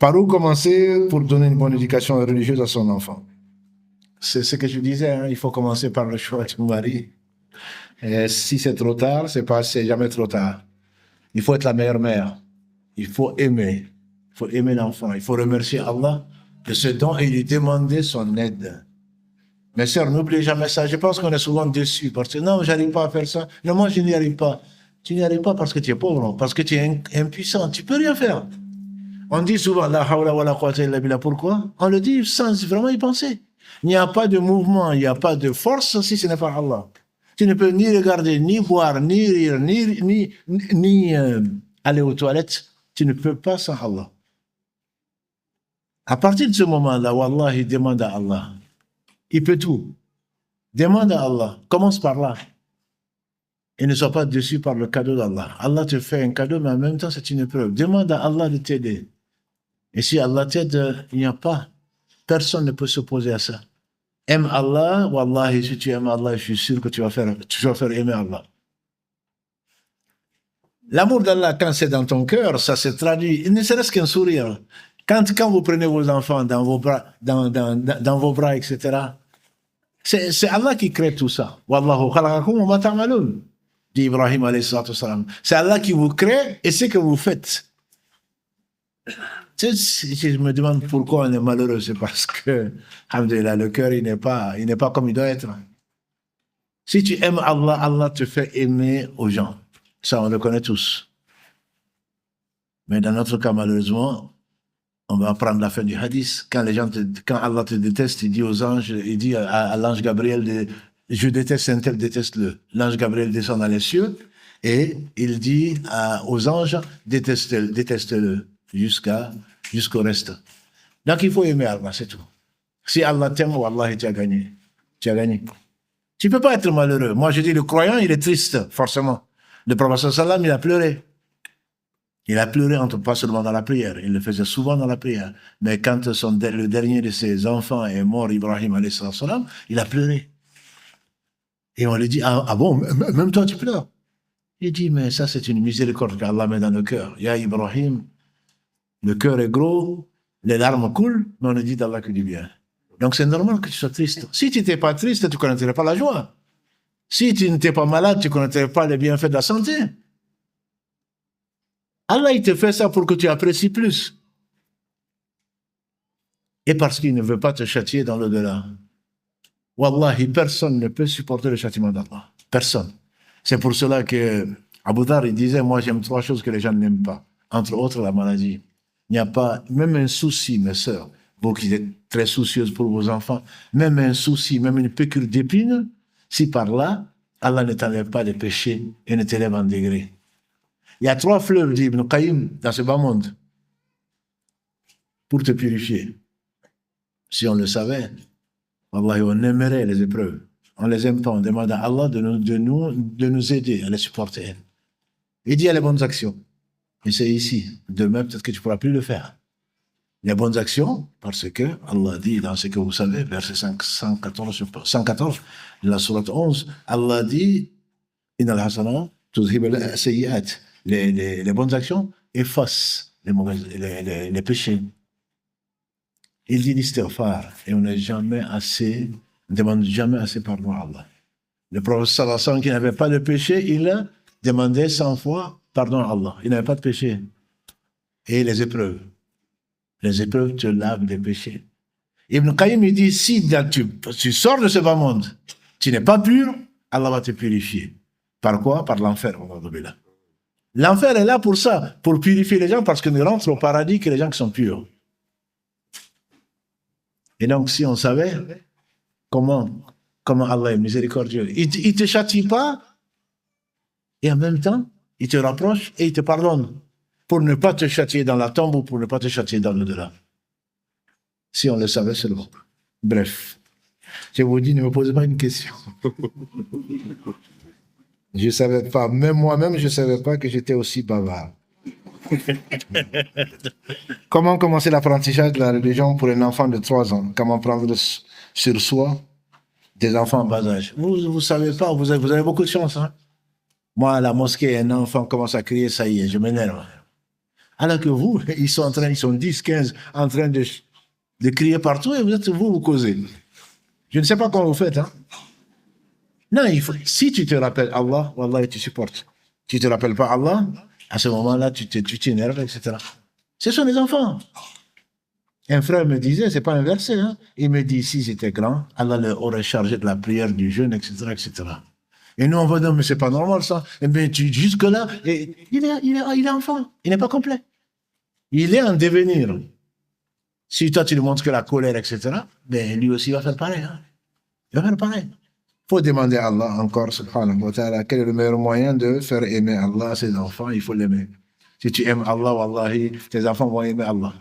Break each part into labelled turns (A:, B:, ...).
A: Par où commencer pour donner une bonne éducation religieuse à son enfant? C'est ce que je disais, hein, il faut commencer par le choix du mari. Et si c'est trop tard, c'est jamais trop tard. Il faut être la meilleure mère. Il faut aimer. Il faut aimer l'enfant. Il faut remercier Allah de ce don et lui demander son aide. Mes sœurs, n'oubliez jamais ça. Je pense qu'on est souvent déçus parce que non, j'arrive pas à faire ça. Non, moi, je n'y arrive pas. Tu n'y arrives pas parce que tu es pauvre, parce que tu es impuissant. Tu peux rien faire. On dit souvent la hawla wa la quwwata illa billah. Pourquoi? On le dit sans vraiment y penser. Il n'y a pas de mouvement, il n'y a pas de force si ce n'est pas Allah. Tu ne peux ni regarder, ni boire, ni rire, ni aller aux toilettes. Tu ne peux pas sans Allah. À partir de ce moment-là, Wallahi, demande à Allah. Il peut tout. Demande à Allah. Commence par là. Et ne sois pas déçu par le cadeau d'Allah. Allah te fait un cadeau, mais en même temps, c'est une épreuve. Demande à Allah de t'aider. Et si Allah t'aide, il n'y a pas. Personne ne peut s'opposer à ça. Aime Allah, Wallahi, si tu aimes Allah, je suis sûr que tu vas faire aimer Allah. L'amour d'Allah, quand c'est dans ton cœur, ça se traduit, ne serait-ce qu'un sourire. Quand vous prenez vos enfants dans vos bras, etc., c'est Allah qui crée tout ça. Wallahu khalaqakum wa ma ta'malun, dit Ibrahim alayhi salatu wassalam. C'est Allah qui vous crée et c'est que vous faites. Je me demande pourquoi on est malheureux, c'est parce que, alhamdoulilah, le cœur, il n'est pas comme il doit être. Si tu aimes Allah, Allah te fait aimer aux gens. Ça, on le connaît tous. Mais dans notre cas, malheureusement, on va apprendre la fin du hadith. Quand Allah te déteste, il dit aux anges, il dit à l'ange Gabriel, je déteste un tel, déteste-le. L'ange Gabriel descend dans les cieux et il dit aux anges, déteste-le jusqu'au reste. Donc il faut aimer Allah, c'est tout. Si Allah t'aime, Wallah, tu as gagné. Tu as gagné. Tu peux pas être malheureux. Moi, je dis, le croyant, il est triste, forcément. Le prophète sallam, il a pleuré. Il a pleuré, pas seulement dans la prière, il le faisait souvent dans la prière. Mais quand le dernier de ses enfants est mort, Ibrahim alayhi salam, il a pleuré. Et on lui dit, ah bon, même toi tu pleures? Il dit, mais ça c'est une miséricorde qu'Allah met dans le cœur. Ya Ibrahim, le cœur est gros, les larmes coulent, mais on ne dit d'Allah que du bien. Donc c'est normal que tu sois triste. Si tu n'étais pas triste, tu ne connaîtrais pas la joie. Si tu n'étais pas malade, tu ne connaîtrais pas les bienfaits de la santé. Allah, il te fait ça pour que tu apprécies plus. Et parce qu'il ne veut pas te châtier dans l'au-delà. Wallahi, personne ne peut supporter le châtiment d'Allah. Personne. C'est pour cela que Abu Dhar, il disait, moi j'aime 3 choses que les gens n'aiment pas. Entre autres, la maladie. Il n'y a pas, même un souci, mes sœurs, vous qui êtes très soucieuses pour vos enfants, même un souci, même une piqûre d'épine, si par là, Allah ne t'enlève pas les péchés et ne t'élève en degré. Il y a 3 fleuves d'Ibn Qayyim dans ce bas monde pour te purifier. Si on le savait, wallahi, on aimerait les épreuves. On les aime pas, on demande à Allah de nous aider à les supporter. Il dit à les bonnes actions. Et c'est ici. Demain, peut-être que tu ne pourras plus le faire. Les bonnes actions, parce que Allah dit dans ce que vous savez, verset 114 de la sourate 11, Allah dit, Innal hasanat tuzhib as-sayyi'at. Les bonnes actions effacent les péchés. Il dit l'istighfar, et on n'est jamais assez, on ne demande jamais assez pardon à Allah. Le prophète sallallahu alayhi wa sallam qui n'avait pas de péché, il demandait 100 fois pardon à Allah. Il n'avait pas de péché. Et les épreuves te lavent des péchés. Ibn Qayyim, il dit, si tu sors de ce bas monde, tu n'es pas pur, Allah va te purifier. Par quoi? Par l'enfer. L'enfer est là pour ça, pour purifier les gens, parce qu'on ne rentre au paradis que les gens qui sont purs. Et donc, si on savait comment Allah est miséricordieux, il ne te châtie pas, et en même temps, il te rapproche et il te pardonne, pour ne pas te châtier dans la tombe ou pour ne pas te châtier dans l'au-delà. Si on le savait seulement. Bref, je vous dis, ne me posez pas une question. Je ne savais pas, même moi-même, je ne savais pas que j'étais aussi bavard. Comment commencer l'apprentissage de la religion pour un enfant de 3 ans? Comment prendre sur soi des enfants en bas âge? Vous ne savez pas, vous avez beaucoup de chance. Hein? Moi, à la mosquée, un enfant commence à crier, ça y est, je m'énerve. Alors que vous, ils sont 10, 15, en train de crier partout et vous causez. Je ne sais pas comment vous faites, hein. Non, si tu te rappelles Allah, Wallah, tu supportes. Tu ne te rappelles pas Allah, à ce moment-là, tu t'énerves, etc. Ce sont les enfants. Un frère me disait, c'est pas un verset, hein. Il me dit, si j'étais grand, Allah leur aurait chargé de la prière, du jeûne, etc., etc. Et nous, on va dire, mais c'est pas normal, ça. Et bien, jusque-là, il est enfant. Il n'est pas complet. Il est en devenir. Si toi, tu lui montres que la colère, etc., ben, lui aussi va faire pareil, hein. Il va faire pareil. Il faut demander à Allah encore, subhanahu wa ta'ala, quel est le meilleur moyen de faire aimer Allah à ses enfants. Il faut l'aimer. Si tu aimes Allah, wallahi, tes enfants vont aimer Allah.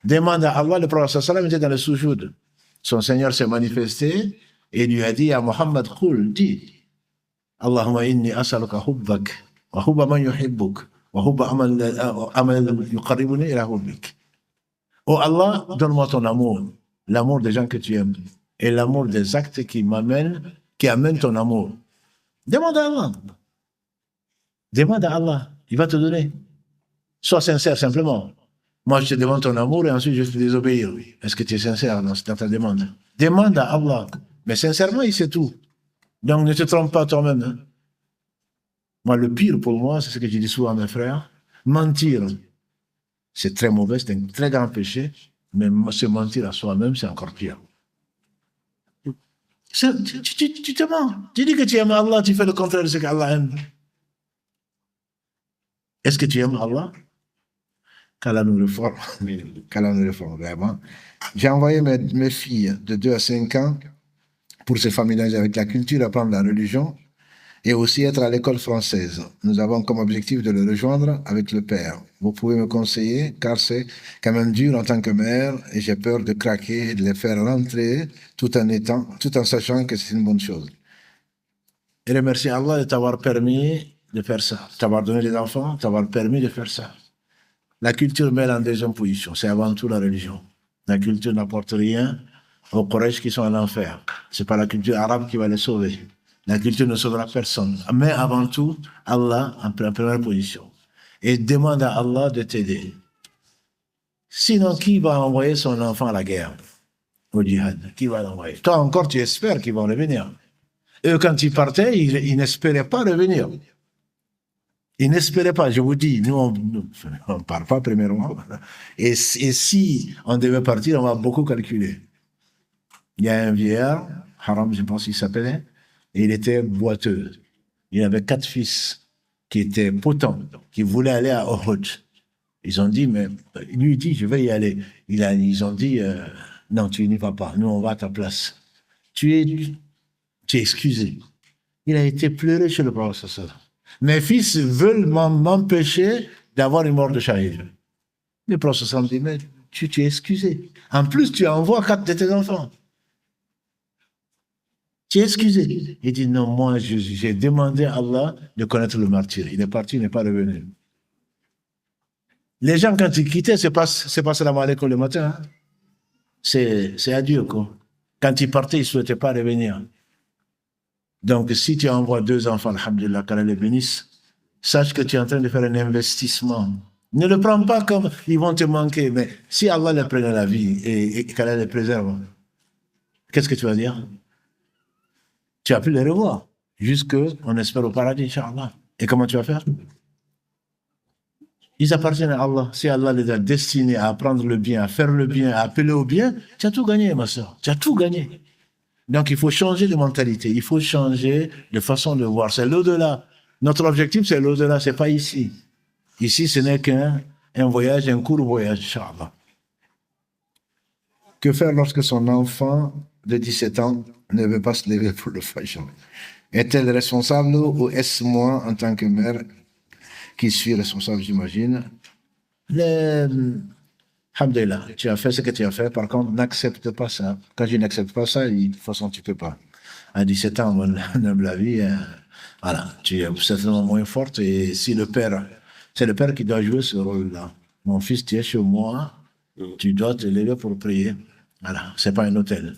A: Demande à Allah, le prophète sallam était dans le soujoud. Son Seigneur s'est manifesté et lui a dit à Muhammad, Khul, dis, Allahumma inni as'aluka hubbak, wa hubba man yuhibbuk, wa hubba amal yuqarribuni ila hubbik. Oh Allah, donne-moi ton amour, l'amour des gens que tu aimes, et l'amour des actes qui amènent ton amour. Demande à Allah. Demande à Allah, il va te donner. Sois sincère simplement. Moi, je te demande ton amour et ensuite je vais te désobéir. Est-ce que tu es sincère dans ta demande? Demande à Allah. Mais sincèrement, il sait tout. Donc, ne te trompe pas toi-même. Hein. Moi, le pire pour moi, c'est ce que je dis souvent à mes frères. Mentir, c'est très mauvais, c'est un très grand péché. Mais se mentir à soi-même, c'est encore pire. Tu te mens. Tu dis que tu aimes Allah, tu fais le contraire de ce qu'Allah aime. Est-ce que tu aimes Allah? Qu'Allah nous réforme. Qu'Allah nous réforme, vraiment. J'ai envoyé mes filles de 2 à 5 ans pour se familiariser avec la culture, apprendre la religion et aussi être à l'école française. Nous avons comme objectif de le rejoindre avec le père. Vous pouvez me conseiller, car c'est quand même dur en tant que mère et j'ai peur de craquer et de les faire rentrer tout en sachant que c'est une bonne chose. Et remercie Allah de t'avoir permis de faire ça, t'avoir donné des enfants, t'avoir permis de faire ça. La culture met en deuxième position, c'est avant tout la religion. La culture n'apporte rien aux Quraysh qui sont en enfer. C'est pas la culture arabe qui va les sauver. La culture ne sauvera personne. Mais avant tout, Allah en première position. Et demande à Allah de t'aider. Sinon, qui va envoyer son enfant à la guerre, au djihad? Qui va l'envoyer? Toi encore, tu espères qu'ils vont revenir. Eux, quand ils partaient, ils n'espéraient pas revenir. Ils n'espéraient pas, je vous dis, nous, on ne part pas premièrement. Et si on devait partir, on va beaucoup calculer. Il y a un vieillard, Haram, je pense qu'il s'appelait, et il était boiteux. Il avait 4 fils qui étaient potents, qui voulaient aller à Uhud. Ils ont dit, mais lui, il dit, je vais y aller. Ils ont dit, non, tu n'y vas pas, nous, on va à ta place. Tu es excusé. Il a été pleuré chez le prophète. Mes fils veulent m'empêcher d'avoir une mort de shahid. Le prophète dit, mais tu es excusé. En plus, tu envoies 4 de tes enfants. Tu es excusé. Il dit, non, moi, j'ai demandé à Allah de connaître le martyr. Il est parti, il n'est pas revenu. Les gens, quand ils quittaient, c'est pas salam alaikum le matin. Hein. C'est adieu, quoi. Quand ils partaient, ils ne souhaitaient pas revenir. Donc, si tu envoies 2 enfants, alhamdulillah, qu'Allah les bénisse, sache que tu es en train de faire un investissement. Ne le prends pas comme ils vont te manquer, mais si Allah les prenait la vie et qu'Allah les préserve, qu'est-ce que tu vas dire? Tu as pu les revoir, jusqu'on espère au paradis, Inch'Allah. Et comment tu vas faire? Ils appartiennent à Allah. Si Allah les a destinés à apprendre le bien, à faire le bien, à appeler au bien, tu as tout gagné, ma soeur. Tu as tout gagné. Donc, il faut changer de mentalité. Il faut changer de façon de voir. C'est l'au-delà. Notre objectif, c'est l'au-delà. C'est pas ici. Ici, ce n'est qu'un voyage, un court voyage, Inch'Allah. Que faire lorsque son enfant de 17 ans ne veut pas se lever pour le fajr? Est-elle responsable ou est-ce moi, en tant que mère, qui suis responsable, j'imagine? Alhamdulillah, tu as fait ce que tu as fait, par contre, n'accepte pas ça. Quand tu n'acceptes pas ça, de toute façon, tu ne peux pas. À 17 ans, on aime la vie, voilà, tu es certainement moins forte, et si c'est le père qui doit jouer ce rôle-là. Mon fils, tu es chez moi, tu dois te lever pour prier. Voilà, c'est pas un hôtel.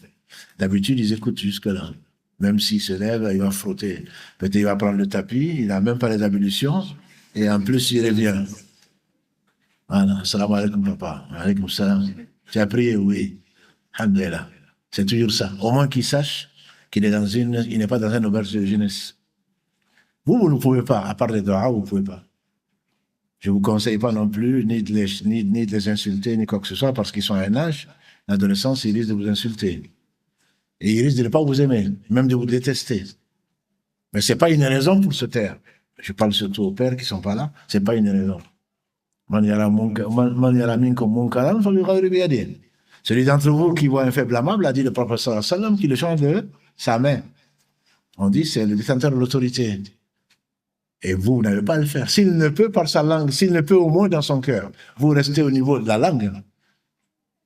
A: D'habitude, ils écoutent jusque-là. Même s'il se lève, il va frotter. Peut-être il va prendre le tapis, il n'a même pas les ablutions, et en plus, il revient. Voilà, salam alaikum papa, alaikum salam. Tu as prié, oui. Alhamdulillah. C'est toujours ça. Au moins qu'il sache qu'il est il n'est pas dans un auberge de jeunesse. Vous ne pouvez pas, à part les doigts, vous ne pouvez pas. Je ne vous conseille pas non plus ni de les insulter, ni quoi que ce soit, parce qu'ils sont à un âge, l'adolescence, ils risquent de vous insulter. Et ils risquent de ne pas vous aimer, même de vous détester. Mais ce n'est pas une raison pour se taire. Je parle surtout aux pères qui ne sont pas là. Ce n'est pas une raison. Celui d'entre vous qui voit un faible amable, a dit le professeur sallam, qui le change de sa main. On dit c'est le détenteur de l'autorité. Et vous n'avez pas à le faire. S'il ne peut par sa langue, s'il ne peut au moins dans son cœur, vous restez au niveau de la langue.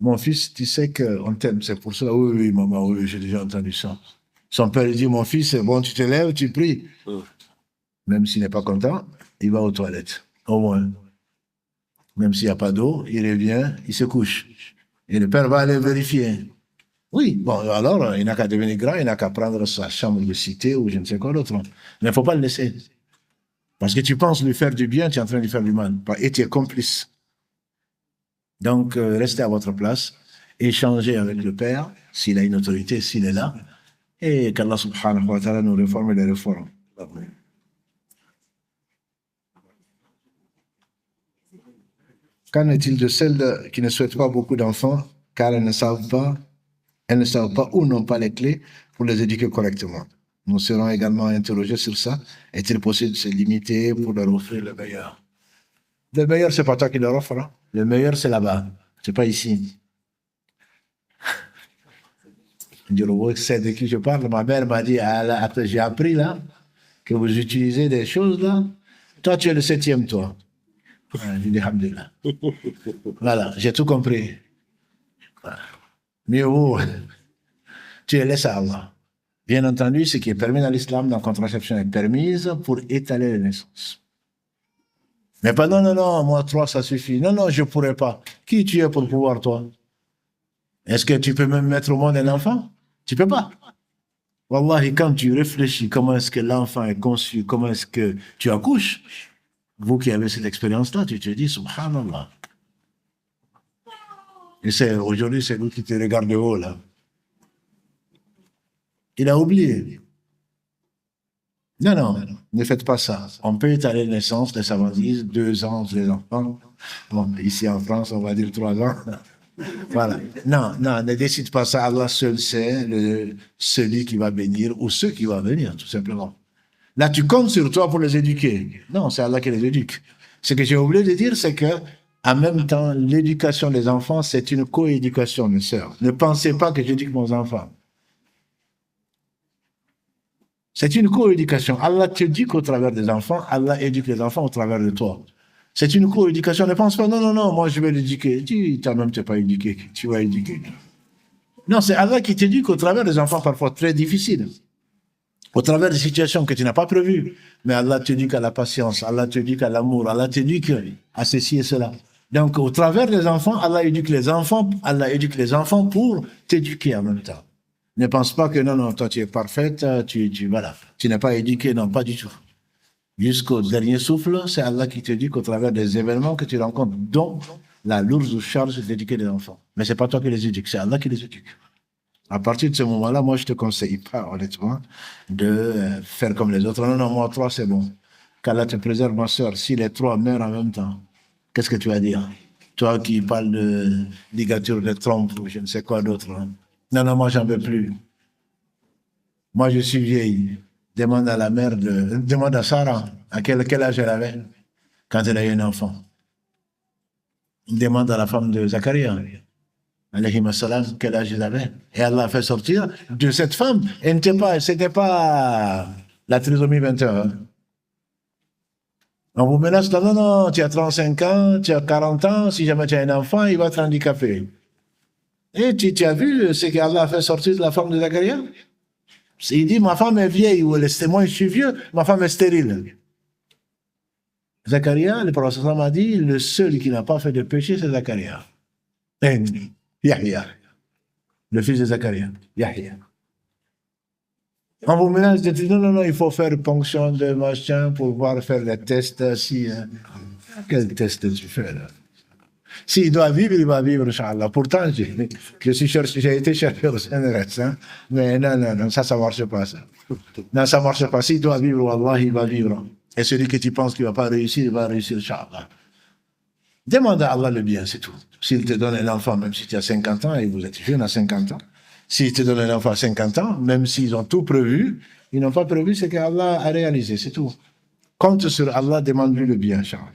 A: Mon fils, tu sais qu'on t'aime, c'est pour ça. Oui, oui, maman, oui, j'ai déjà entendu ça. Son père dit, mon fils, c'est bon, tu te lèves, tu pries. Même s'il n'est pas content, il va aux toilettes, au moins. Même s'il n'y a pas d'eau, il revient, il se couche. Et le père va aller vérifier. Oui, bon, alors, il n'a qu'à devenir grand, il n'a qu'à prendre sa chambre de cité ou je ne sais quoi d'autre. Mais il ne faut pas le laisser. Parce que tu penses lui faire du bien, tu es en train de lui faire du mal. Et tu es complice. Donc, restez à votre place, échangez avec le Père, s'il a une autorité, s'il est là, et qu'Allah subhanahu wa ta'ala nous réforme et les réforme. Qu'en est-il de celles qui ne souhaitent pas beaucoup d'enfants, car elles ne savent pas ou n'ont pas les clés pour les éduquer correctement? Nous serons également interrogés sur ça. Est-il possible de se limiter pour leur offrir le meilleur? Le meilleur, c'est pas toi qui leur offre. Hein? Le meilleur, c'est là-bas. C'est pas ici. C'est de qui je parle. Ma mère m'a dit, j'ai appris là, que vous utilisez des choses là. Toi, tu es le 7e, toi. J'ai dit, alhamdulillah. Voilà, j'ai tout compris. Mieux vaut, tu les laisses à Allah. Bien entendu, ce qui est permis dans l'islam, dans la contraception, est permise pour étaler les naissances. Mais pas non, non, non, moi 3, ça suffit. Non, non, je ne pourrais pas. Qui tu es pour pouvoir, toi? Est-ce que tu peux même mettre au monde un enfant? Tu ne peux pas. Wallahi, quand tu réfléchis comment est-ce que l'enfant est conçu, comment est-ce que tu accouches, vous qui avez cette expérience-là, tu te dis, subhanallah. Et aujourd'hui, c'est lui qui te regarde de haut, là. Il a oublié. Non, non, ne faites pas ça. On peut étaler la naissance, les savants disent 2 ans, les enfants. Bon, ici en France, on va dire 3 ans. Voilà. Non, non, ne décide pas ça. Allah seul sait celui qui va bénir ou ceux qui vont venir, tout simplement. Là, tu comptes sur toi pour les éduquer. Non, c'est Allah qui les éduque. Ce que j'ai oublié de dire, c'est que, en même temps, l'éducation des enfants, c'est une coéducation, mes sœurs. Ne pensez pas que j'éduque mes enfants. C'est une coéducation. Allah t'éduque au travers des enfants, Allah éduque les enfants au travers de toi. C'est une coéducation. Ne pense pas, non, non, non, moi je vais l'éduquer. Toi-même, tu n'es pas éduqué. Tu vas éduquer. Non, c'est Allah qui t'éduque au travers des enfants parfois très difficiles. Au travers des situations que tu n'as pas prévues. Mais Allah t'éduque à la patience, Allah t'éduque à l'amour, Allah t'éduque à ceci et cela. Donc, au travers des enfants, Allah éduque les enfants pour t'éduquer en même temps. Ne pense pas que non, non, toi tu es parfaite, voilà. Tu n'es pas éduqué, non, pas du tout. Jusqu'au dernier souffle, c'est Allah qui t'éduque au travers des événements que tu rencontres, dont la lourde charge d'éduquer les enfants. Mais c'est pas toi qui les éduques, c'est Allah qui les éduque. À partir de ce moment-là, moi, je te conseille pas, honnêtement, de faire comme les autres. Non, non, moi, 3, c'est bon. Qu'Allah te préserve, ma soeur. Si les 3 meurent en même temps, qu'est-ce que tu vas dire? Toi qui parles de ligature de trompe ou je ne sais quoi d'autre. Hein. Non, non, moi, j'en veux plus. Moi, je suis vieille. Demande à la mère demande à Sarah, à quel âge elle avait quand elle a eu un enfant. Demande à la femme de Zacharia, alayhi salam, quel âge elle avait. Et Allah a fait sortir de cette femme. C'était pas la trisomie 21. Hein. On vous menace, non, non, non, tu as 35 ans, tu as 40 ans, si jamais tu as un enfant, il va être handicapé. Et tu as vu ce qu'Allah a fait sortir de la femme de Zacharia? Il dit, ma femme est vieille, ou moi je suis vieux, ma femme est stérile. Zacharia, le prophète m'a dit, le seul qui n'a pas fait de péché, c'est Zacharia. Yahya, le fils de Zacharia, Yahya. On vous menace de dire, non, non, non, il faut faire ponction de machin pour pouvoir faire les tests. Si, hein. Quel test tu fais là? S'il doit vivre, il va vivre, Inch'Allah. Pourtant, j'ai été chercher au CNRS, hein. Mais non, ça marche pas, ça. Non, ça marche pas. S'il doit vivre, Wallah, il va vivre. Et celui que tu penses qu'il va pas réussir, il va réussir, Inch'Allah. Demande à Allah le bien, c'est tout. S'il te donne un enfant, même si tu as 50 ans et vous êtes jeune à 50 ans, s'il te donne un enfant à 50 ans, même s'ils ont tout prévu, ils n'ont pas prévu ce qu'Allah a réalisé, c'est tout. Compte sur Allah, demande-lui le bien, Inch'Allah.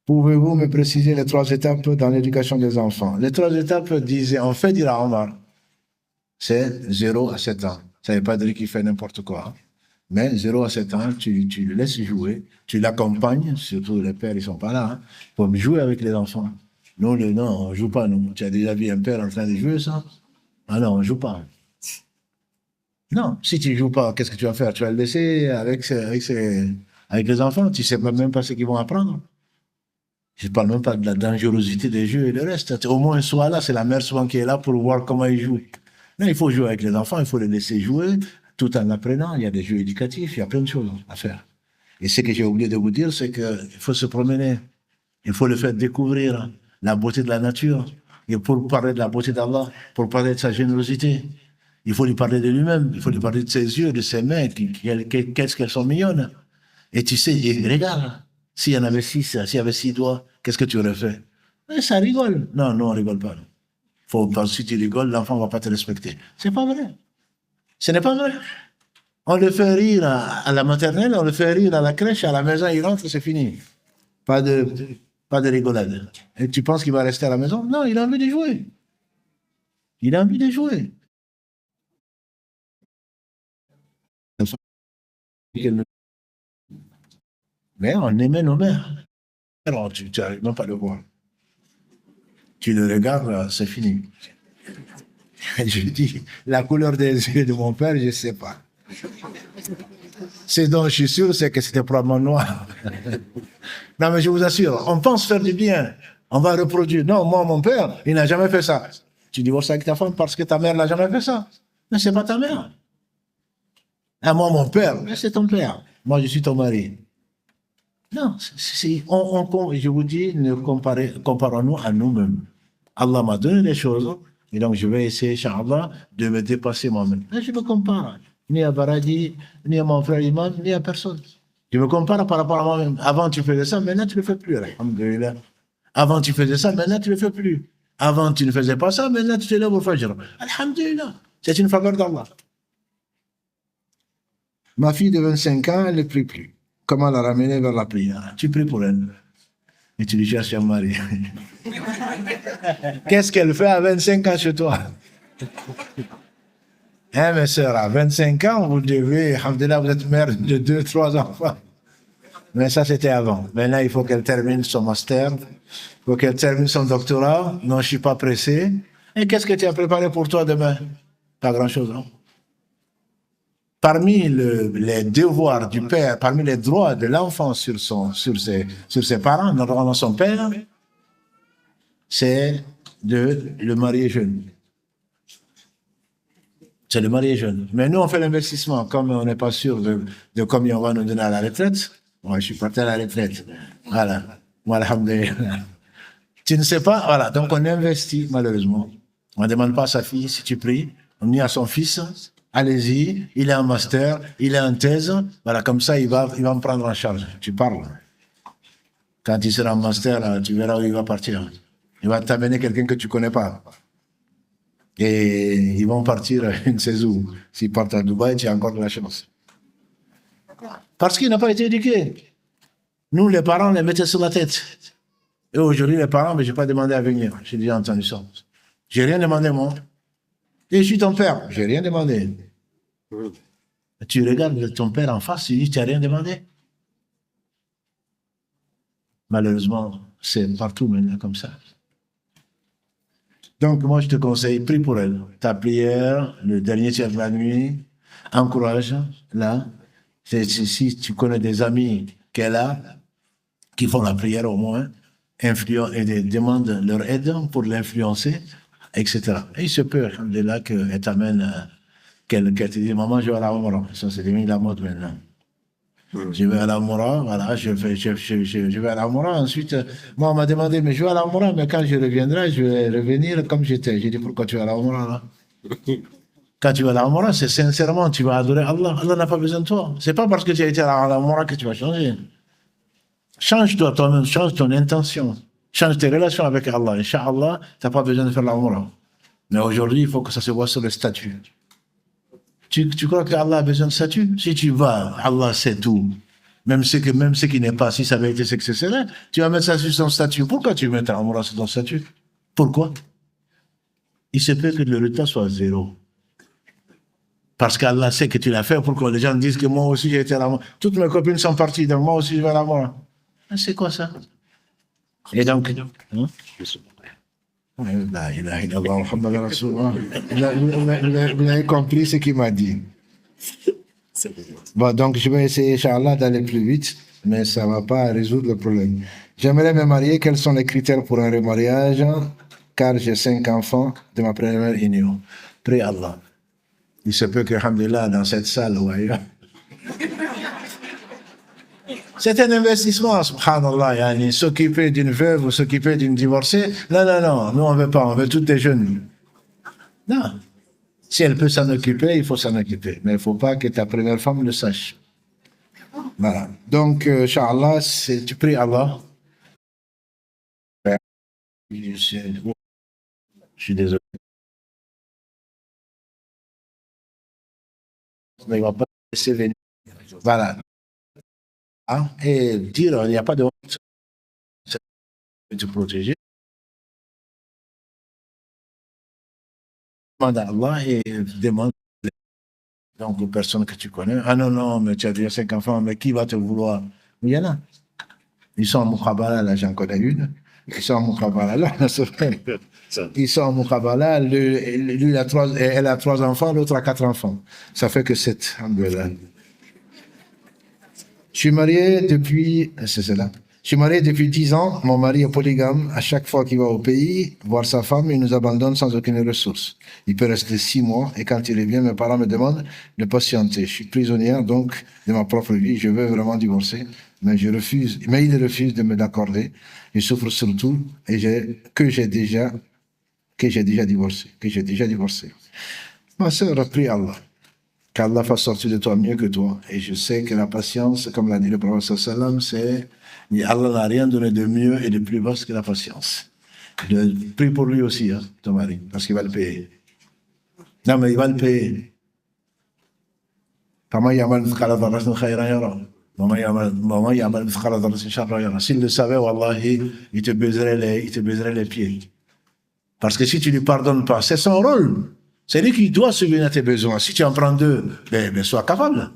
A: Pouvez-vous me préciser les 3 étapes dans l'éducation des enfants? Les 3 étapes disaient, en fait, dira Omar, c'est 0 à 7 ans. Ça ne veut pas dire qu'il fait n'importe quoi. Mais 0 à 7 ans, tu le laisses jouer, tu l'accompagnes, surtout les pères, ils ne sont pas là, hein, pour jouer avec les enfants. Nous, non, on ne joue pas, nous. Tu as déjà vu un père en train de jouer, ça? Ah non, on ne joue pas. Non, si tu ne joues pas, qu'est-ce que tu vas faire? Tu vas le laisser avec les enfants, tu ne sais même pas ce qu'ils vont apprendre. Je ne parle même pas de la dangerosité des jeux et le reste. Au moins, soit là, c'est la mère souvent qui est là pour voir comment ils jouent. Non, il faut jouer avec les enfants, il faut les laisser jouer tout en apprenant. Il y a des jeux éducatifs, il y a plein de choses à faire. Et ce que j'ai oublié de vous dire, c'est qu'il faut se promener. Il faut le faire découvrir la beauté de la nature. Et pour parler de la beauté d'Allah, pour parler de sa générosité, il faut lui parler de lui-même, il faut lui parler de ses yeux, de ses mains, qu'est-ce qu'elles sont mignonnes. Et tu sais, regarde, s'il y en avait 6, s'il y avait 6 doigts, qu'est-ce que tu aurais fait? Mais ça rigole. Non, on rigole pas. Si tu rigoles, l'enfant ne va pas te respecter. C'est pas vrai. Ce n'est pas vrai. On le fait rire à la maternelle, on le fait rire à la crèche, à la maison, il rentre, c'est fini. Pas de rigolade. Et tu penses qu'il va rester à la maison? Non, il a envie de jouer. Il a envie de jouer. Mais on aimait nos mères. Alors, tu n'arrives même pas à le voir. Tu le regardes, c'est fini. Je dis, la couleur des yeux de mon père, je ne sais pas. Ce dont je suis sûr, c'est que c'était probablement noir. Non, mais je vous assure, on pense faire du bien. On va reproduire. Non, moi, mon père, il n'a jamais fait ça. Tu divorces avec ta femme parce que ta mère n'a jamais fait ça. Mais c'est pas ta mère. Ah, moi, mon père, mais c'est ton père. Moi, je suis ton mari. Non, je vous dis, ne comparons-nous à nous-mêmes. Allah m'a donné des choses, et donc je vais essayer, Inch'Allah, de me dépasser moi-même. Là, je me compare, ni à Baradi, ni à mon frère Imam, ni à personne. Je me compare par rapport à moi-même. Avant, tu faisais ça, maintenant, tu ne le fais plus. Alhamdulillah. Avant, tu faisais ça, maintenant, tu ne le fais plus. Avant, tu ne faisais pas ça, maintenant, tu te lèves au Fajr. Alhamdulillah. C'est une faveur d'Allah. Ma fille de 25 ans, elle ne prie plus. Comment la ramener vers la prière? Tu pries pour elle. Et tu lui cherches un mari. Qu'est-ce qu'elle fait à 25 ans chez toi? Hein, mes soeurs, à 25 ans, vous devez, alhamdoulilah, vous êtes mère de 2, 3 enfants. Mais ça, c'était avant. Maintenant, il faut qu'elle termine son master. Il faut qu'elle termine son doctorat. Non, je ne suis pas pressé. Et qu'est-ce que tu as préparé pour toi demain? Pas grand-chose, non? Parmi les devoirs du père, parmi les droits de l'enfant sur ses parents, notamment son père, c'est de le marier jeune. C'est le marier jeune. Mais nous, on fait l'investissement. Comme on n'est pas sûr de combien on va nous donner à la retraite, moi, je suis parti à la retraite. Voilà. Moi, alhamdoulilah. Tu ne sais pas, voilà. Donc, on investit, malheureusement. On ne demande pas à sa fille si tu pries. On dit à son fils, allez-y, il est en master, il est en thèse. Voilà, comme ça, il va me prendre en charge. Tu parles. Quand il sera en master, tu verras où il va partir. Il va t'amener quelqu'un que tu ne connais pas. Et ils vont partir, je ne sais où. S'ils partent à Dubaï, tu as encore de la chance. Parce qu'il n'a pas été éduqué. Nous, les parents, les mettaient sur la tête. Et aujourd'hui, les parents, mais je n'ai pas demandé à venir. J'ai déjà entendu ça. Je n'ai rien demandé, moi. Et je suis ton père. Je n'ai rien demandé. Tu regardes ton père en face, tu dis, tu n'as rien demandé. Malheureusement, c'est partout maintenant comme ça. Donc, moi, je te conseille, prie pour elle. Ta prière, le dernier tiers de la nuit, encourage, là. Si tu connais des amis qu'elle a, qui font la prière au moins, et demande leur aide pour l'influencer, etc. Et il se peut, de là, qu'elle t'amène, qu'elle te dit, maman, je vais à la Omra. Ça, c'est devenu la mode maintenant. Je vais à la Moura, voilà, je vais à la Moura. Ensuite, moi, on m'a demandé, mais je vais à la Moura, mais quand je reviendrai, je vais revenir comme j'étais. J'ai dit, pourquoi tu vas à la Moura, là? Quand tu vas à la Moura, c'est sincèrement, tu vas adorer Allah. Allah n'a pas besoin de toi. C'est pas parce que tu as été à la Moura que tu vas changer. Change-toi toi-même, change ton intention. Change tes relations avec Allah. Inch'Allah, tu n'as pas besoin de faire la Moura. Mais aujourd'hui, il faut que ça se voit sur le statut. Tu crois que Allah a besoin de statut? Si tu vas, Allah sait tout. Même ce qui n'est pas, si ça avait été ce que ce serait, tu vas mettre ça sur son statut. Pourquoi tu mets ta Amoura sur ton statut? Pourquoi? Il se peut que le résultat soit zéro. Parce qu'Allah sait que tu l'as fait pour que les gens disent que moi aussi j'ai été à la mort. Toutes mes copines sont parties, donc moi aussi je vais à la mort. C'est quoi ça? Et donc, hein? Vous avez compris ce qu'il m'a dit. Bon, donc je vais essayer, Inch'Allah, d'aller plus vite, mais ça ne va pas résoudre le problème. J'aimerais me marier. Quels sont les critères pour un remariage? Car j'ai 5 enfants de ma première union. Prie Allah. Il se peut que, alhamdulillah, dans cette salle ou ailleurs. C'est un investissement, subhanallah, yani, s'occuper d'une veuve ou s'occuper d'une divorcée. Non, non, non, nous on veut pas, on veut toutes des jeunes. Non. Si elle peut s'en occuper, il faut s'en occuper. Mais il ne faut pas que ta première femme le sache. Voilà. Donc, Inch'Allah, tu pries Allah. Je suis désolé. Mais il ne va pas laisser venir. Voilà. Hein? Et dire, il n'y a pas de honte. C'est te protéger. Demande à Allah et demande donc aux personnes que tu connais. Ah non, non, mais tu as déjà 5 enfants, mais qui va te vouloir? Il y en a. Ils sont en Moukhabala, là, j'en connais une. Ils sont en Moukhabala, là. Ils sont en Moukhabala. Lui, elle a 3 enfants, l'autre a 4 enfants. Ça fait que 7. Alhamdoulilah. Je suis marié depuis, c'est cela. Je suis marié depuis 10 ans. Mon mari est polygame. À chaque fois qu'il va au pays voir sa femme, il nous abandonne sans aucune ressource. Il peut rester 6 mois et quand il revient, mes parents me demandent de patienter. Je suis prisonnière donc de ma propre vie. Je veux vraiment divorcer, mais il refuse de me l'accorder. Je souffre surtout que j'ai déjà divorcé. Ma sœur, prie Allah. Qu'Allah fasse sortir de toi mieux que toi. Et je sais que la patience, comme l'a dit le prophète sallam, c'est Allah n'a rien donné de mieux et de plus vaste que la patience. Prie pour lui aussi, hein, ton mari, parce qu'il va le payer. Non, mais il va le payer. S'il le savait, wallahi, il te baiserait les pieds. Parce que si tu ne lui pardonnes pas, c'est son rôle. C'est lui qui doit subvenir à tes besoins. Si tu en prends 2, ben sois capable.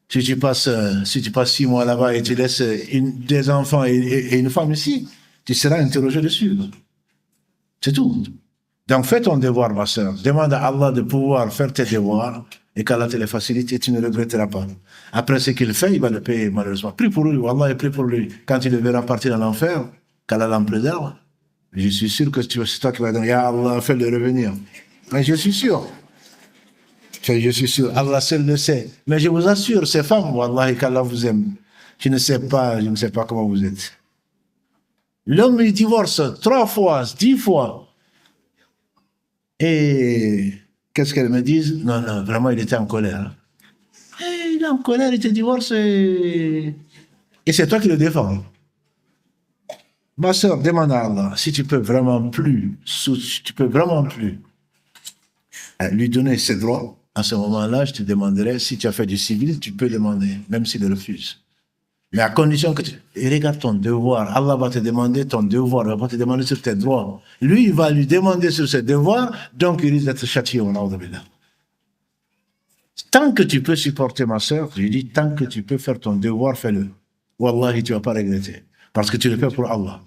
A: Si tu passes 6 mois là-bas et tu laisses des enfants et une femme ici, tu seras interrogé dessus. C'est tout. Donc fais ton devoir, ma soeur. Demande à Allah de pouvoir faire tes devoirs et qu'Allah te les facilite et tu ne regretteras pas. Après ce qu'il fait, il va le payer malheureusement. Prie pour lui, Allah, et prie pour lui. Quand il le verra partir dans l'enfer, qu'Allah l'en préserve, je suis sûr que c'est toi qui vas dire, Ya Allah, fais-le revenir. Mais je suis sûr. Je suis sûr. Allah seul le sait. Mais je vous assure, ces femmes, Wallahi, qu'Allah vous aime. Je ne sais pas comment vous êtes. L'homme, il divorce 3 fois, 10 fois. Et qu'est-ce qu'elles me disent? Non, non, vraiment, il était en colère. Et il est en colère, il te divorce et c'est toi qui le défends. Ma soeur, demande à Allah, si tu peux vraiment plus lui donner ses droits, à ce moment-là, je te demanderai, si tu as fait du civil, tu peux demander, même s'il refuse. Mais à condition que et regarde ton devoir. Allah va te demander ton devoir, il va pas te demander sur tes droits. Lui, il va lui demander sur ses devoirs, donc il risque d'être châtié au nom de Allah. Tant que tu peux supporter ma soeur, je dis, tant que tu peux faire ton devoir, fais-le. Wallahi, tu ne vas pas regretter. Parce que tu le fais pour Allah.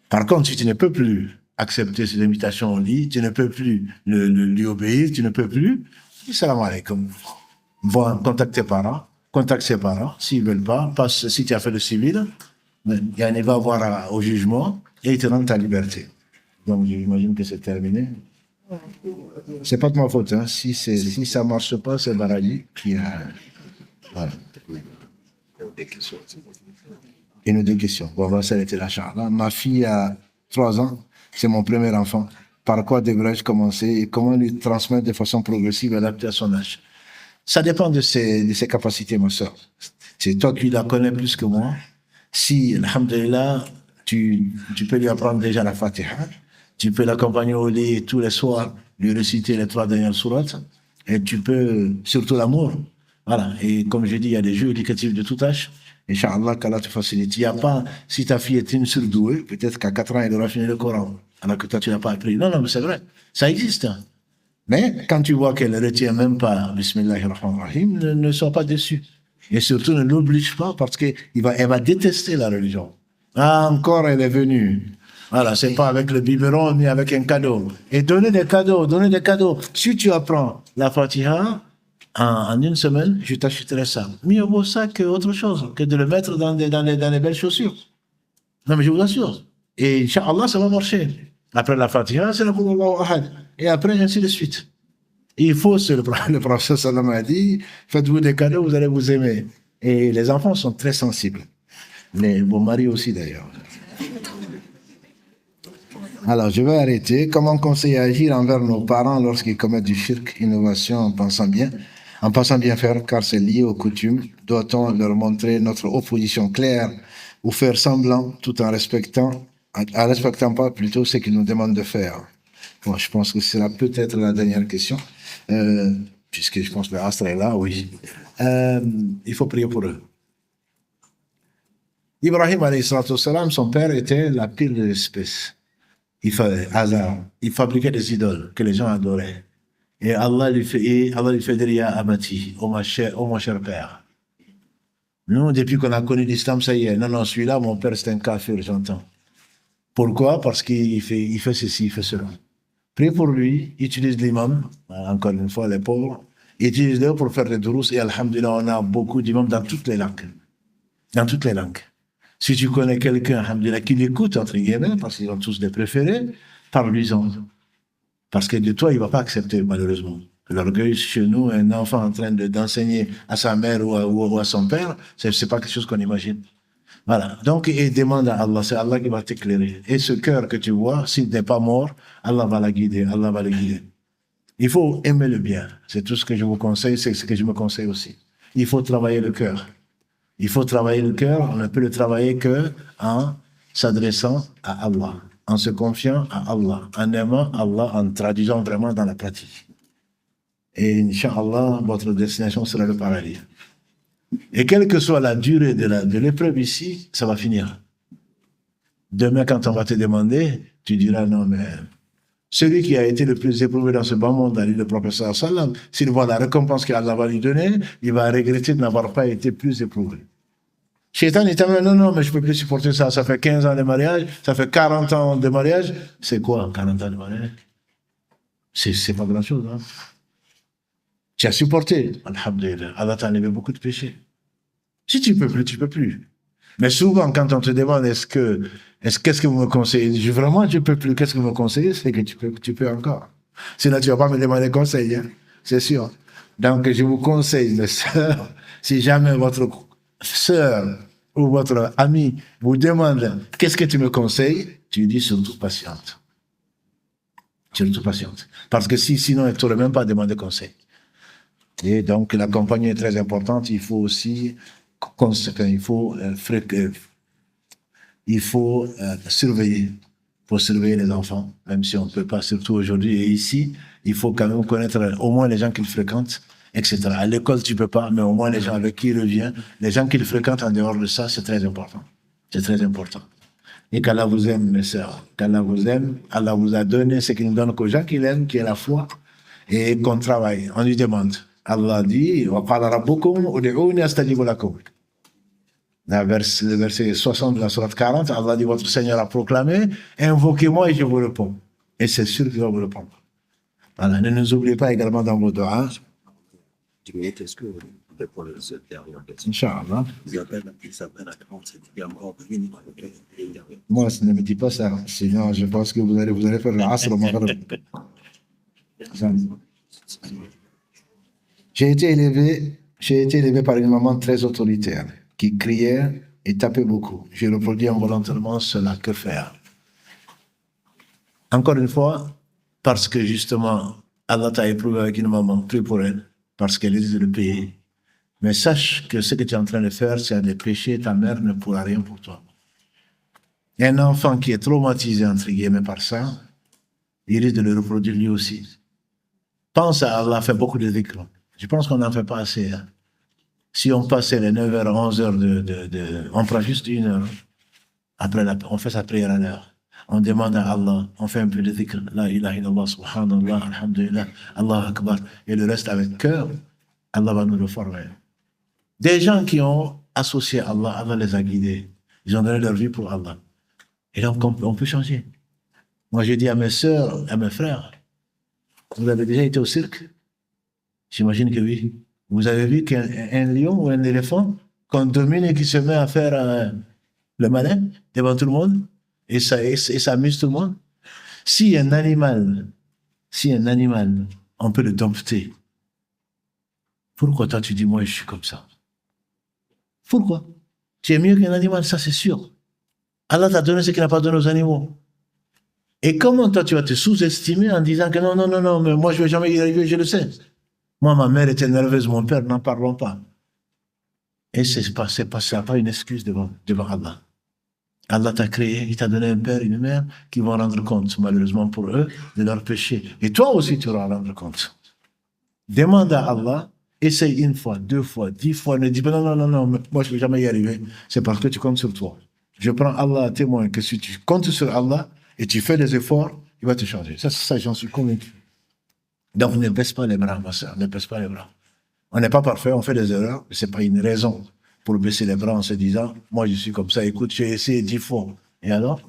A: Par contre, si tu ne peux plus accepter ses invitations au lit, tu ne peux plus lui obéir, tu ne peux plus, salam alaikum. Contacte tes parents, contacte ses parents, s'ils ne veulent pas, passe, si tu as fait le civil, il va voir au jugement et il te rend ta liberté. Donc j'imagine que c'est terminé. C'est pas de ma faute, hein. Si ça marche pas, c'est Barali qui a... Voilà. Une ou deux questions. Bon, on va s'arrêter là, Inch'Allah. Ma fille a 3 ans, c'est mon premier enfant. Par quoi devrais-je commencer et comment lui transmettre de façon progressive et adaptée à son âge? Ça dépend de ses capacités, ma soeur. C'est toi qui la connais plus que moi. Si, alhamdulillah, tu peux lui apprendre déjà la Fatiha, tu peux l'accompagner au lit tous les soirs, lui réciter les 3 dernières sourates, et tu peux, surtout l'amour. Voilà. Et comme je dis, il y a des jeux éducatifs de tout âge. Inch'Allah, qu'Allah te facilite. Il n'y a pas, si ta fille est une surdouée, peut-être qu'à 4 ans, elle aura fini le Coran, alors que toi, tu n'as pas appris. Non, non, mais c'est vrai. Ça existe. Hein. Mais quand tu vois qu'elle ne retient même pas Bismillahirrahmanirrahim, ne sois pas déçu. Et surtout, ne l'oblige pas parce elle va détester la religion. Ah, encore, elle est venue. Voilà, c'est pas avec le biberon ni avec un cadeau. Et donner des cadeaux, donner des cadeaux. Si tu apprends la Fatiha, en une semaine, je t'achèterai ça. Mieux vaut ça qu'autre chose, que de le mettre dans les belles chaussures. Non, mais je vous assure. Et Inch'Allah, ça va marcher. Après la Fatiha, c'est la Qul Huwallahu Ahad. Et après, ainsi de suite. Il faut, le professeur Salam a dit, faites-vous des cadeaux, vous allez vous aimer. Et les enfants sont très sensibles. Vos maris aussi, d'ailleurs. Alors, je vais arrêter. Comment conseiller à agir envers nos parents lorsqu'ils commettent du shirk, innovation, en pensant bien faire, car c'est lié aux coutumes? Doit-on leur montrer notre opposition claire ou faire semblant tout en respectant pas plutôt ce qu'ils nous demandent de faire? Bon, je pense que c'est peut-être la dernière question, puisque je pense que l'astre est là, oui. Il faut prier pour eux. Ibrahim, alayhi salatu wassalam, son père était la pire de l'espèce. Il fabriquait des idoles que les gens adoraient. Et Allah lui fait dire, Ya Abati, oh mon cher père. Nous, depuis qu'on a connu l'islam, ça y est. Non, non, celui-là, mon père, c'est un kafir, j'entends. Pourquoi? Parce qu'il fait ceci, il fait cela. Prie pour lui, utilise l'imam, encore une fois, les pauvres, utilise-le pour faire des durous, et alhamdulillah, on a beaucoup d'imams dans toutes les langues. Dans toutes les langues. Si tu connais quelqu'un, alhamdulillah, qui l'écoute, entre guillemets, parce qu'ils ont tous des préférés, parle-lui-en. Parce que de toi, il ne va pas accepter, malheureusement. L'orgueil chez nous, un enfant en train d'enseigner à sa mère ou à son père, c'est pas quelque chose qu'on imagine. Voilà. Donc, il demande à Allah, c'est Allah qui va t'éclairer. Et ce cœur que tu vois, s'il n'est pas mort, Allah va la guider, Allah va le guider. Il faut aimer le bien. C'est tout ce que je vous conseille, c'est ce que je me conseille aussi. Il faut travailler le cœur. Il faut travailler le cœur, on ne peut le travailler que en s'adressant à Allah, en se confiant à Allah, en aimant Allah, en traduisant vraiment dans la pratique. Et Inch'Allah, votre destination sera le paradis. Et quelle que soit la durée de l'épreuve ici, ça va finir. Demain, quand on va te demander, tu diras non, mais celui qui a été le plus éprouvé dans ce bas monde, le professeur sallam, s'il voit la récompense qu'Allah va lui donner, il va regretter de n'avoir pas été plus éprouvé. Shaitan est non, non, mais je ne peux plus supporter ça. Ça fait 15 ans de mariage, ça fait 40 ans de mariage. C'est quoi, 40 ans de mariage? C'est pas grand-chose, hein. Tu as supporté, alhamdulillah. Allah t'a enlevé beaucoup de péchés. Si tu peux plus, tu peux plus. Mais souvent, quand on te demande qu'est-ce que vous me conseillez? Vraiment, je peux plus. Qu'est-ce que vous me conseillez? C'est que tu peux encore. Sinon, tu vas pas me demander conseil, hein. C'est sûr. Donc, je vous conseille, mes sœurs, si jamais votre sœur ou votre ami vous demande qu'est-ce que tu me conseilles, tu dis surtout patiente. Surtout patiente. Parce que sinon, elle ne t'aurait même pas demandé conseil. Et donc, la compagnie est très importante. Il faut aussi, il faut surveiller. Pour surveiller les enfants, même si on ne peut pas, surtout aujourd'hui et ici, il faut quand même connaître au moins les gens qu'il fréquente, etc. À l'école, tu peux pas, mais au moins les gens avec qui il revient, les gens qu'il fréquente en dehors de ça, c'est très important. C'est très important. Et qu'Allah vous aime, mes sœurs. Qu'Allah vous aime. Allah vous a donné ce qu'il ne donne qu'aux gens qu'il aime, qui est la foi, et qu'on travaille. On lui demande. Allah dit, wa qala rabbukum ud'uni astajib lakum. Le verset 60 de la sourate 40, Allah dit, votre Seigneur a proclamé, invoquez-moi et je vous réponds. Et c'est sûr qu'il va vous répondre. Voilà, ne nous oubliez pas également dans vos doigts.
B: Est-ce que vous répondez à cette dernière question?
A: Inch'Allah.
B: Il s'appelle à 47
A: Moi, ne me dis pas ça. Sinon, je pense que vous allez faire le asr au Maghreb. J'ai été élevé J'ai été élevé par une maman très autoritaire, qui criait et tapait beaucoup. J'ai reproduit involontairement cela. Que faire? Encore une fois, parce que justement, Allah t'a éprouvé avec une maman, prie pour elle, parce qu'elle est de le payer. Mais sache que ce que tu es en train de faire, c'est des péchés, ta mère ne pourra rien pour toi. Un enfant qui est traumatisé, entre guillemets, par ça, il risque de le reproduire lui aussi. Pense à Allah, fait beaucoup de dhikr. Je pense qu'on n'en fait pas assez. Hein. Si on passait les 9h, 11h on prend juste 1 heure. Après, on fait sa prière à l'heure. On demande à Allah, on fait un peu de dhikr. La ilaha illallah, subhanallah, alhamdulillah, Allah akbar. Et le reste avec cœur, Allah va nous le former. Des gens qui ont associé Allah, Allah les a guidés. Ils ont donné leur vie pour Allah. Et donc, on peut changer. Moi, j'ai dit à mes sœurs, à mes frères, vous avez déjà été au cirque? J'imagine que oui. Vous avez vu qu'un lion ou un éléphant qu'on domine et qui se met à faire le malin devant tout le monde et ça amuse tout le monde? Si un animal, on peut le dompter, pourquoi toi tu dis moi je suis comme ça? Pourquoi? Tu es mieux qu'un animal, ça c'est sûr. Allah t'a donné ce qu'il n'a pas donné aux animaux. Et comment toi tu vas te sous-estimer en disant que non, mais moi je ne vais jamais y arriver, je le sais. Moi, ma mère était nerveuse, mon père, n'en parlons pas. Et ça n'est pas une excuse devant Allah. Allah t'a créé, il t'a donné un père et une mère qui vont rendre compte, malheureusement pour eux, de leurs péchés. Et toi aussi, tu vas rendre compte. Demande à Allah, essaye 1 fois, 2 fois, 10 fois, ne dis pas non, moi je ne vais jamais y arriver. C'est parce que tu comptes sur toi. Je prends Allah à témoin que si tu comptes sur Allah et tu fais des efforts, il va te changer. Ça j'en suis convaincu. Donc ne baisse pas les bras, ma soeur, ne baisse pas les bras. On n'est pas parfait, on fait des erreurs, mais ce n'est pas une raison pour baisser les bras en se disant, moi je suis comme ça, écoute, j'ai essayé 10 fois. Et alors?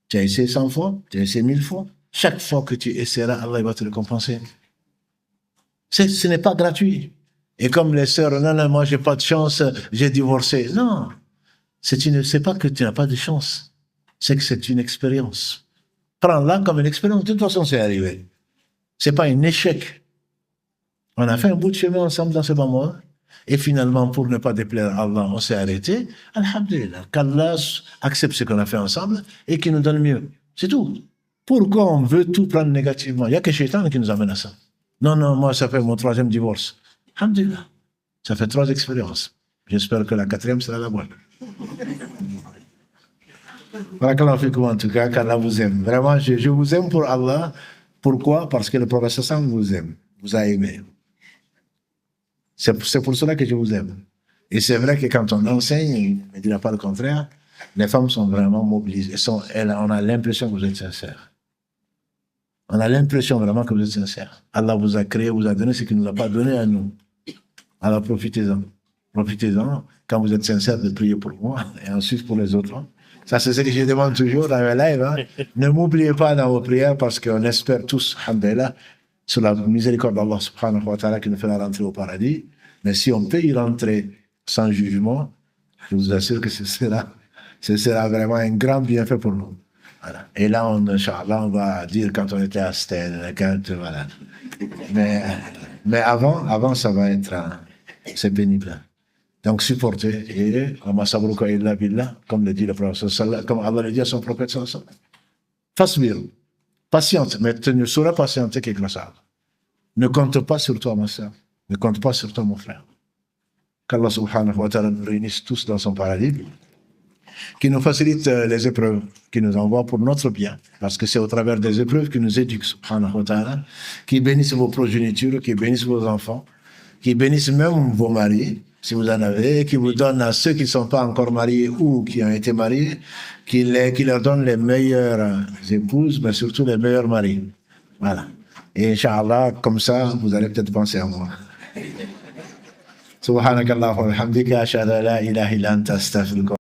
A: Tu as essayé 100 fois? Tu as essayé 1000 fois? Chaque fois que tu essaieras, Allah va te le compenser. Ce n'est pas gratuit. Et comme les sœurs, non, moi j'ai pas de chance, j'ai divorcé. Non, c'est pas que tu n'as pas de chance, c'est que c'est une expérience. Prends-la comme une expérience, de toute façon c'est arrivé. C'est pas un échec. On a fait un bout de chemin ensemble dans ce moment. Et finalement, pour ne pas déplaire à Allah, on s'est arrêté. Alhamdulillah, qu'Allah accepte ce qu'on a fait ensemble et qu'il nous donne mieux. C'est tout. Pourquoi on veut tout prendre négativement? Il n'y a que Shaitan qui nous amène à ça. Non, moi, ça fait mon 3e divorce. Alhamdulillah. Ça fait 3 expériences. J'espère que la 4e sera la bonne. Barakallahu fikum en tout cas, qu'Allah vous aime. Vraiment, je vous aime pour Allah. Pourquoi? Parce que le prophète sallam vous aime, vous a aimé. C'est pour cela que je vous aime. Et c'est vrai que quand on enseigne, on ne dira pas le contraire, les femmes sont vraiment mobilisées. On a l'impression que vous êtes sincères. On a l'impression vraiment que vous êtes sincères. Allah vous a créé, vous a donné ce qu'il ne nous a pas donné à nous. Alors profitez-en. Profitez-en quand vous êtes sincères de prier pour moi et ensuite pour les autres. Ça, c'est ce que je demande toujours dans mes lives. Hein. Ne m'oubliez pas dans vos prières parce qu'on espère tous, alhamdulillah, sur la miséricorde d'Allah subhanahu wa ta'ala qui nous fera rentrer au paradis. Mais si on peut y rentrer sans jugement, je vous assure que ce sera vraiment un grand bienfait pour nous. Voilà. Et là, Inch'Allah, on va dire quand on était à Stène, voilà. Mais avant, ça va être, c'est pénible. Donc, supportez. Et, comme le dit le prophète, comme Allah le dit à son prophète, fasbir, patiente, mais tu ne sauras patienter que grâce à Allah. Ne compte pas sur toi, ma soeur. Ne compte pas sur toi, mon frère. Qu'Allah subhanahu wa ta'ala nous réunisse tous dans son paradis, qui nous facilite les épreuves, qui nous envoie pour notre bien, parce que c'est au travers des épreuves qu'il nous éduque, subhanahu wa ta'ala, qui bénisse vos progénitures, qui bénisse vos enfants, qui bénisse même vos maris, si vous en avez, qui vous donne à ceux qui ne sont pas encore mariés ou qui ont été mariés, qui leur donne les meilleures épouses, mais surtout les meilleurs maris. Voilà. Et Inch'Allah, comme ça, vous allez peut-être penser à moi. Subhanakallah wa bihamdika, ashhadu an la ilaha illa anta astaghfiruka.